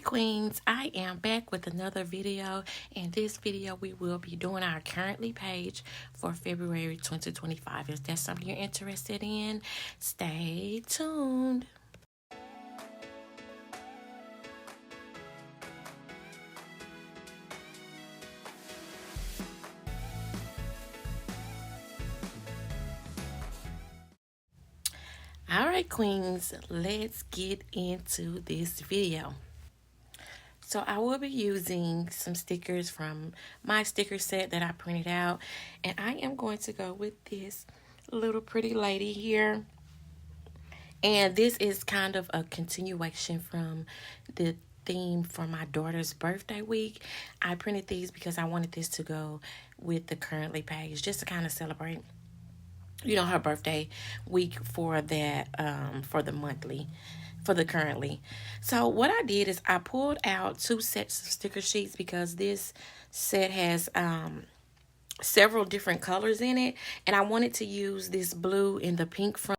Queens, I am back with another video. In this video we will be doing our currently page for February 2025. If that's something you're interested in, stay tuned. Alright Queens, let's get into this video. So I will be using some stickers from my sticker set that I printed out. And I am going to go with this little pretty lady here. And this is kind of a continuation from the theme for my daughter's birthday week. I printed these because I wanted this to go with the currently page, just to kind of celebrate, you know, her birthday week for that, for the currently. So what I did is I pulled out 2 sets of sticker sheets because this set has several different colors in it, and I wanted to use this blue and the pink from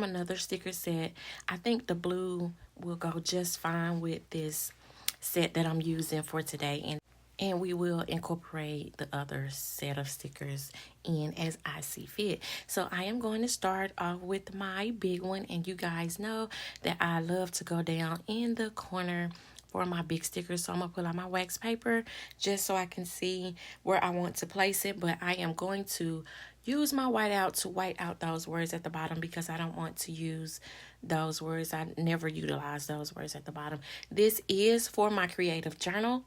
another sticker set. I think the blue will go just fine with this set that I'm using for today, and we will incorporate the other set of stickers in as I see fit. So I am going to start off with my big one, and you guys know that I love to go down in the corner for my big stickers. So I'm going to pull out my wax paper just so I can see where I want to place it, but I am going to use my whiteout to white out those words at the bottom because I don't want to use those words. I never utilize those words at the bottom. This is for my creative journal.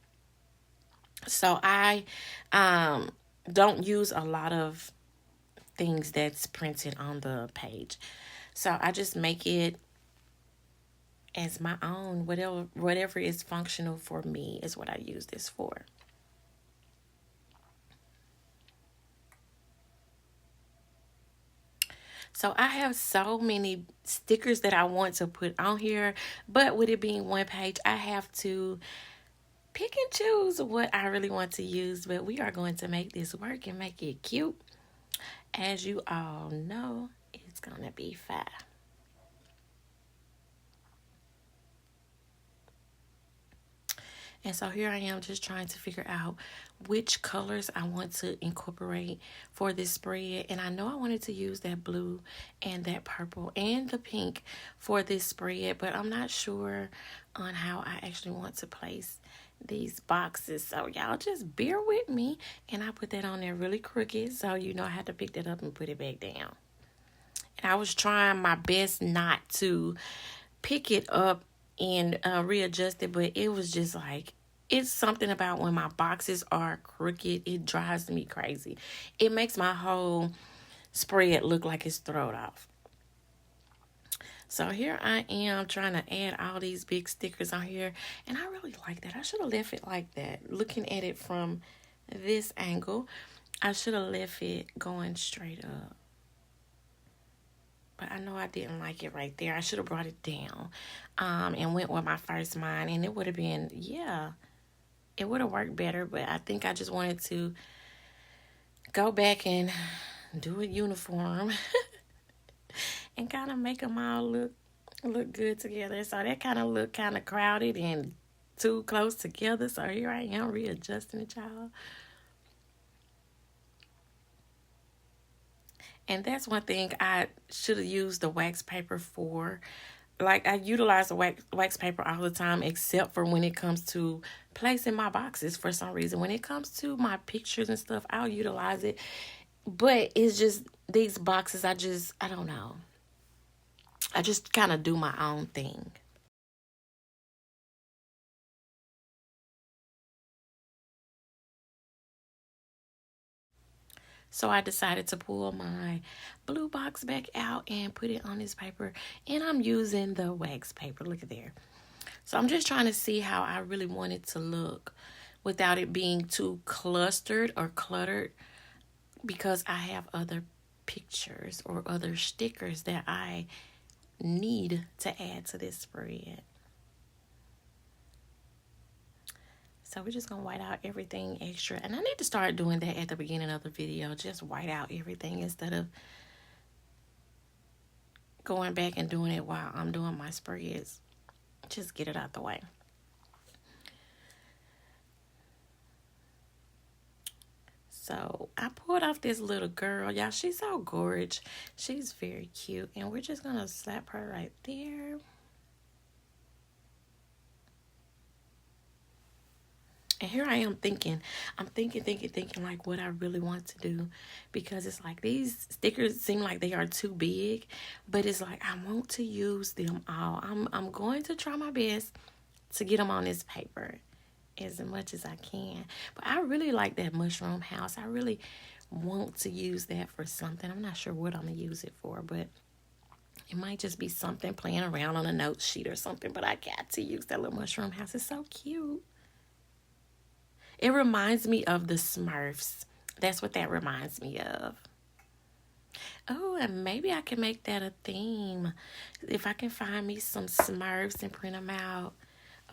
So I don't use a lot of things that's printed on the page. So I just make it as my own. Whatever is functional for me is what I use this for. So I have so many stickers that I want to put on here, but with it being one page, I have to pick and choose what I really want to use, but we are going to make this work and make it cute. As you all know, it's going to be fun. And so here I am just trying to figure out which colors I want to incorporate for this spread. And I know I wanted to use that blue and that purple and the pink for this spread, but I'm not sure on how I actually want to place these boxes. So y'all just bear with me. And I put that on there really crooked, so you know I had to pick that up and put it back down. And I was trying my best not to pick it up and readjust it, but it was just like, it's something about when my boxes are crooked, it drives me crazy. It makes my whole spread look like it's thrown off. So here I am trying to add all these big stickers on here, and I really like that. I should have left it like that. Looking at it from this angle, I should have left it going straight up. But I know I didn't like it right there. I should have brought it down and went with my first mine, and it would have been, yeah, it would have worked better. But I think I just wanted to go back and do it uniform and kind of make them all look good together. So that kind of looked kind of crowded and too close together. So here I am readjusting it, y'all. And that's one thing I should have used the wax paper for. Like, I utilize the wax paper all the time, except for when it comes to placing my boxes for some reason. When it comes to my pictures and stuff, I'll utilize it. But it's just these boxes, I don't know. I just kind of do my own thing. So I decided to pull my blue box back out and put it on this paper. And I'm using the wax paper. Look at there. So I'm just trying to see how I really want it to look without it being too clustered or cluttered, because I have other pictures or other stickers that I need to add to this spread. So we're just going to white out everything extra. And I need to start doing that at the beginning of the video. Just white out everything instead of going back and doing it while I'm doing my spreads. Just get it out the way. So I pulled off this little girl. Y'all, she's so gorgeous. She's very cute. And we're just going to slap her right there. And here I am thinking, thinking like what I really want to do. Because it's like these stickers seem like they are too big. But it's like I want to use them all. I'm going to try my best to get them on this paper as much as I can. But I really like that mushroom house. I really want to use that for something. I'm not sure what I'm going to use it for. But it might just be something playing around on a note sheet or something. But I got to use that little mushroom house. It's so cute. It reminds me of the Smurfs. That's what that reminds me of. Oh, and maybe I can make that a theme. If I can find me some Smurfs and print them out.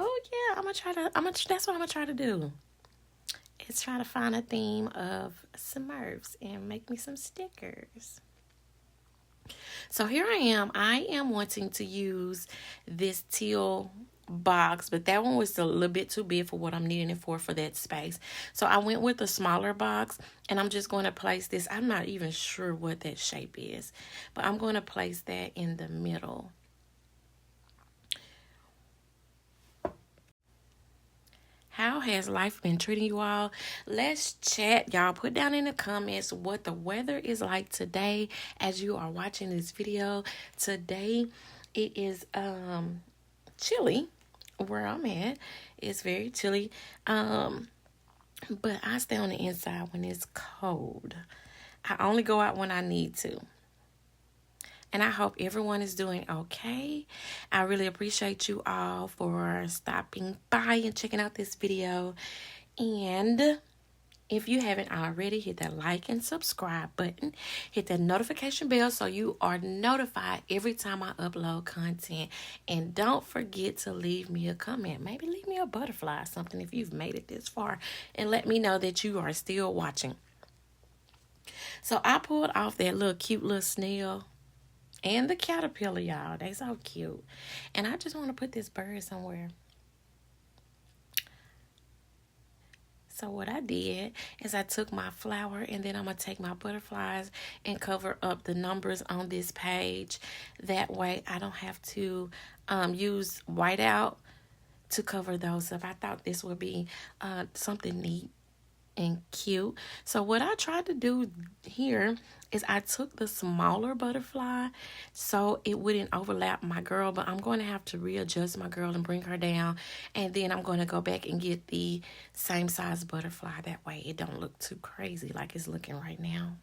Oh, yeah, that's what I'm going to try to do. Is try to find a theme of Smurfs and make me some stickers. So here I am. I am wanting to use this teal box, but that one was a little bit too big for what I'm needing it for that space. So I went with a smaller box, and I'm just going to place this. I'm not even sure what that shape is, but I'm going to place that in the middle. How has life been treating you all? Let's chat, y'all. Put down in the comments what the weather is like today as you are watching this video. Today it is chilly where I'm at. It's very chilly. But I stay on the inside when it's cold. I only go out when I need to. And I hope everyone is doing okay. I really appreciate you all for stopping by and checking out this video. And if you haven't already, hit that like and subscribe button. Hit that notification bell so you are notified every time I upload content. And don't forget to leave me a comment. Maybe leave me a butterfly or something if you've made it this far. And let me know that you are still watching. So I pulled off that little cute little snail. And the caterpillar, y'all. They so cute. And I just want to put this bird somewhere. So what I did is I took my flower and then I'm going to take my butterflies and cover up the numbers on this page. That way I don't have to use whiteout to cover those up. I thought this would be something neat and cute. So what I tried to do here is I took the smaller butterfly so it wouldn't overlap my girl, but I'm going to have to readjust my girl and bring her down, and then I'm going to go back and get the same size butterfly. That way it don't look too crazy like it's looking right now.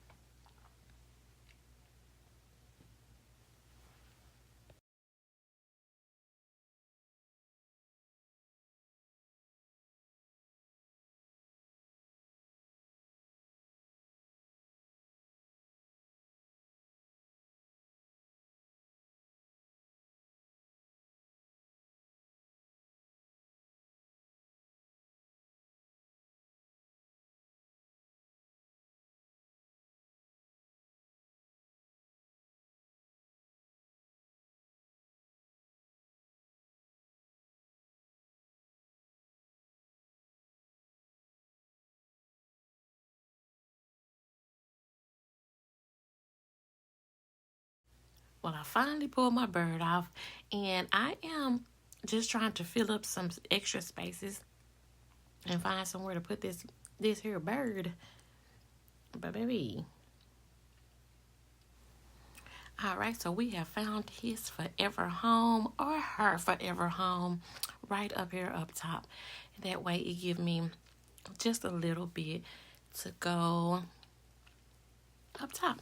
Well, I finally pulled my bird off, and I am just trying to fill up some extra spaces and find somewhere to put this here bird. But baby. Alright, so we have found his forever home or her forever home right up here up top. That way it gives me just a little bit to go up top.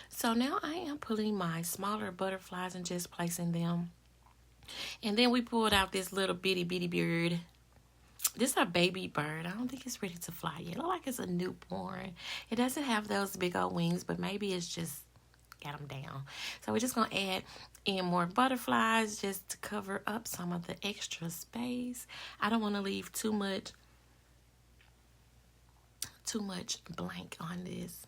So now I am pulling my smaller butterflies and just placing them. And then we pulled out this little bitty bird. This is a baby bird. I don't think it's ready to fly yet. It looks like it's a newborn. It doesn't have those big old wings, but maybe it's just got them down. So we're just going to add in more butterflies just to cover up some of the extra space. I don't want to leave too much blank on this.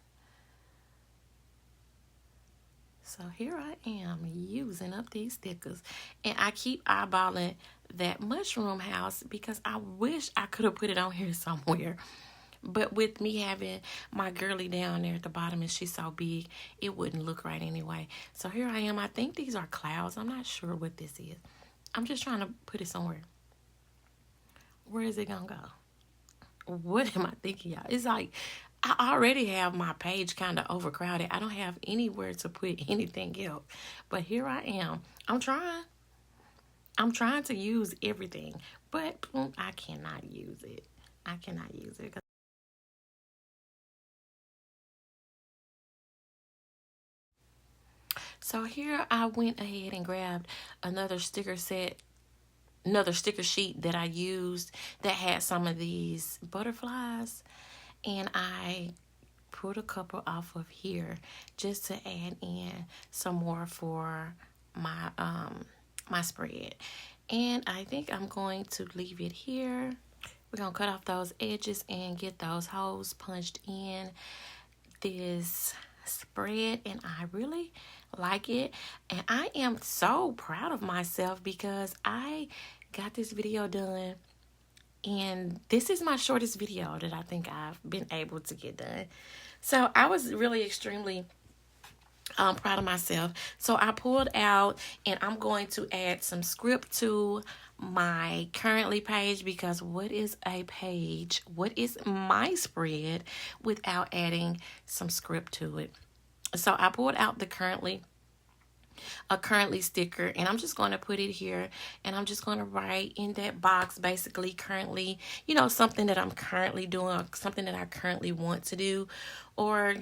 So here I am using up these stickers, and I keep eyeballing that mushroom house because I wish I could have put it on here somewhere, But with me having my girly down there at the bottom and she's so big, it wouldn't look right anyway. So here I am. I think these are clouds. I'm not sure what this is. I'm just trying to put it somewhere. Where is it gonna go? What am I thinking, y'all? It's like I already have my page kind of overcrowded. I don't have anywhere to put anything else. But here I am. I'm trying. I'm trying to use everything, but I cannot use it. I cannot use it. So here I went ahead and grabbed another sticker set, another sticker sheet that I used that had some of these butterflies, and I put a couple off of here just to add in some more for my spread. And I think I'm going to leave it here. We're gonna cut off those edges and get those holes punched in this spread, and I really like it. And I am so proud of myself because I got this video done, and this is my shortest video that I think I've been able to get done. So I was really extremely proud of myself. So I pulled out, and I'm going to add some script to my currently page, because what is a page? What is my spread without adding some script to it? So I pulled out the currently sticker, and I'm just going to put it here, and I'm just going to write in that box basically currently, something that I'm currently doing, or something that I currently want to do, or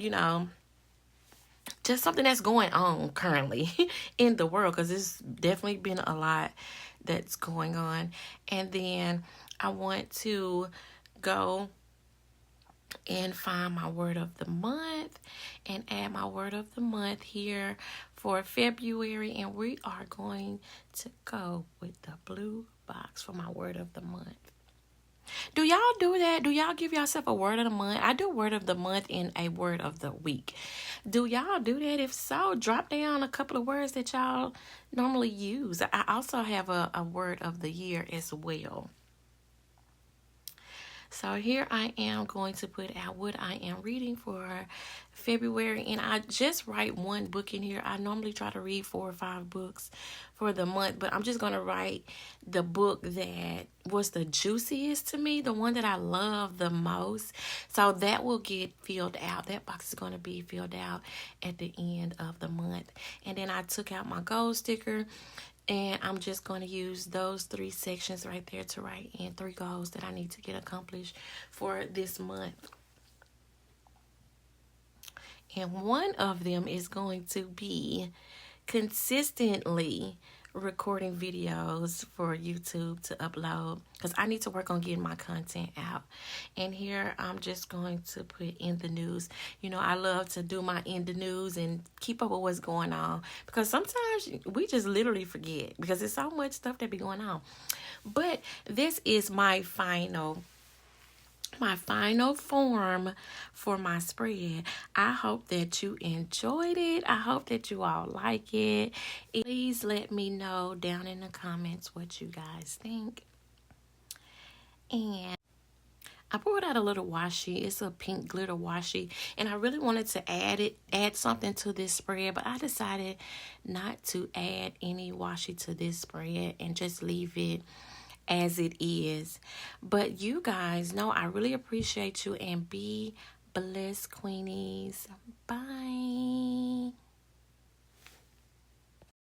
just something that's going on currently in the world, because there's definitely been a lot that's going on. And then I want to go and find my word of the month and add my word of the month here for February, and we are going to go with the blue box for my word of the month. Do y'all do that? Do y'all give yourself a word of the month? I do word of the month and a word of the week. Do y'all do that? If so, drop down a couple of words that y'all normally use. I also have a word of the year as well. So here I am going to put out what I am reading for February, and I just write one book in here. I normally try to read 4 or 5 books for the month, but I'm just going to write the book that was the juiciest to me, the one that I love the most. So that will get filled out. That box is going to be filled out at the end of the month. And then I took out my gold sticker, and I'm just going to use those 3 sections right there to write in 3 goals that I need to get accomplished for this month. And one of them is going to be consistently recording videos for YouTube to upload, because I need to work on getting my content out. And here I'm just going to put in the news. I love to do my in the news and keep up with what's going on, because sometimes we just literally forget because there's so much stuff that be going on. But this is my final form for my spread. I hope that you enjoyed it. I hope that you all like it. Please let me know down in the comments what you guys think. And I pulled out a little washi. It's a pink glitter washi, and I really wanted to add something to this spread, but I decided not to add any washi to this spread and just leave it as it is. But you guys know I really appreciate you, and be blessed, Queenies. Bye.